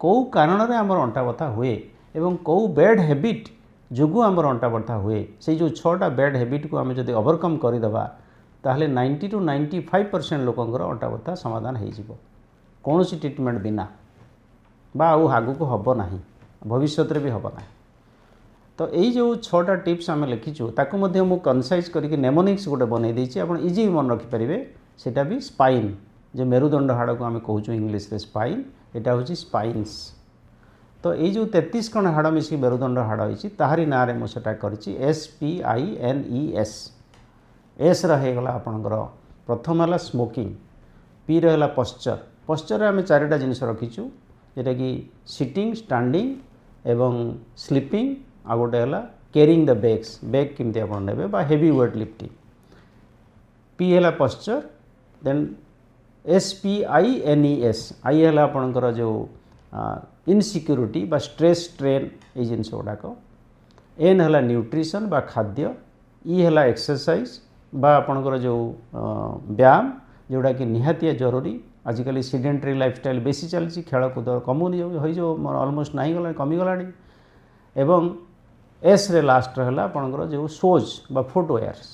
କେଉଁ କାରଣରେ ଆମର ଅଣ୍ଟା ବଥା ହୁଏ ଏବଂ କେଉଁ ବ୍ୟାଡ୍ ହ୍ୟାବିଟ୍ ଯୋଗୁଁ ଆମର ଅଣ୍ଟା ବଥା ହୁଏ, ସେଇ ଯେଉଁ 6ଟା ବ୍ୟାଡ୍ ହ୍ୟାବିଟ୍କୁ ଆମେ ଯଦି ଓଭରକମ୍ କରିଦେବା ତାହେଲେ 90 to 95% ଲୋକଙ୍କର ଅଣ୍ଟା ବଥା ସମାଧାନ ହୋଇଯିବ କୌଣସି ଟ୍ରିଟମେଣ୍ଟ ବିନା, ବା ଆଉ ଆଗକୁ ହେବ ନାହିଁ, ଭବିଷ୍ୟତରେ ବି ହେବ ନାହିଁ। ତ ଏଇ ଯେଉଁ 6ଟା ଟିପ୍ସ ଆମେ ଲେଖିଛୁ ତାକୁ ମଧ୍ୟ ମୁଁ କନସାଇଜ୍ କରିକି ନେମୋନିକ୍ସ ଗୋଟେ ବନେଇ ଦେଇଛି, ଆପଣ ଇଜି ମନେ ରଖିପାରିବେ। ସେଇଟା ବି ସ୍ପାଇନ୍, ଯେ ମେରୁଦଣ୍ଡ ହାଡ଼କୁ ଆମେ କହୁଛୁ ଇଂଲିଶରେ ସ୍ପାଇନ୍, ଏଇଟା ହେଉଛି ସ୍ପାଇନ୍ସ। ତ ଏଇ ଯେଉଁ 33 ଖଣ୍ଡ ହାଡ଼ ମିଶିକି ମେରୁଦଣ୍ଡ ହାଡ଼ ହେଇଛି ତାହାରି ନାଁରେ ମୁଁ ସେଟା କରିଛି SPINES। ଏସ୍ର ହେଇଗଲା ଆପଣଙ୍କର ପ୍ରଥମ ହେଲା ସ୍ମୋକିଂ, ପିର ହେଲା ପଶ୍ଚର। ପଶ୍ଚରରେ ଆମେ 4ଟା ଜିନିଷ ରଖିଛୁ, ଯେଉଁଟାକି ସିଟିଂ, ଷ୍ଟାଣ୍ଡିଂ ଏବଂ ସ୍ଲିପିଂ, ଆଉ ଗୋଟେ ହେଲା କ୍ୟାରିଂ ଦ ବ୍ୟାଗ୍ସ, ବ୍ୟାଗ୍ କେମିତି ଆପଣ ନେବେ ବା ହେଭି ୱେଟ୍ ଲିଫ୍ଟିଂ। ପି ହେଲା ପଶ୍ଚର, ଦେନ୍ SPINES, ଆଇ ହେଲା ଆପଣଙ୍କର ଯେଉଁ ଇନସିକ୍ୟୁରିଟି ବା ଷ୍ଟ୍ରେସ୍ ଷ୍ଟ୍ରେନ୍, ଏଇ ଜିନିଷ ଗୁଡ଼ାକ। ଏନ୍ ହେଲା ନ୍ୟୁଟ୍ରିସନ୍ ବା ଖାଦ୍ୟ, ଇ ହେଲା ଏକ୍ସରସାଇଜ୍ ବା ଆପଣଙ୍କର ଯେଉଁ ବ୍ୟାୟାମ, ଯେଉଁଟାକି ନିହାତିଆ ଜରୁରୀ। ଆଜିକାଲି ସିଡେଣ୍ଟାରୀ ଲାଇଫଷ୍ଟାଇଲ୍ ବେଶୀ ଚାଲିଛି, ଖେଳକୁଦ କମୁନି, ହୋଇଯିବ ଅଲମୋଷ୍ଟ ନାହିଁ ଗଲାଣି, କମିଗଲାଣି। ଏବଂ ଏସ୍ରେ ଲାଷ୍ଟରେ ହେଲା ଆପଣଙ୍କର ଯେଉଁ ଶୋଜ୍ ବା ଫୁଟୱେୟାର୍ସ,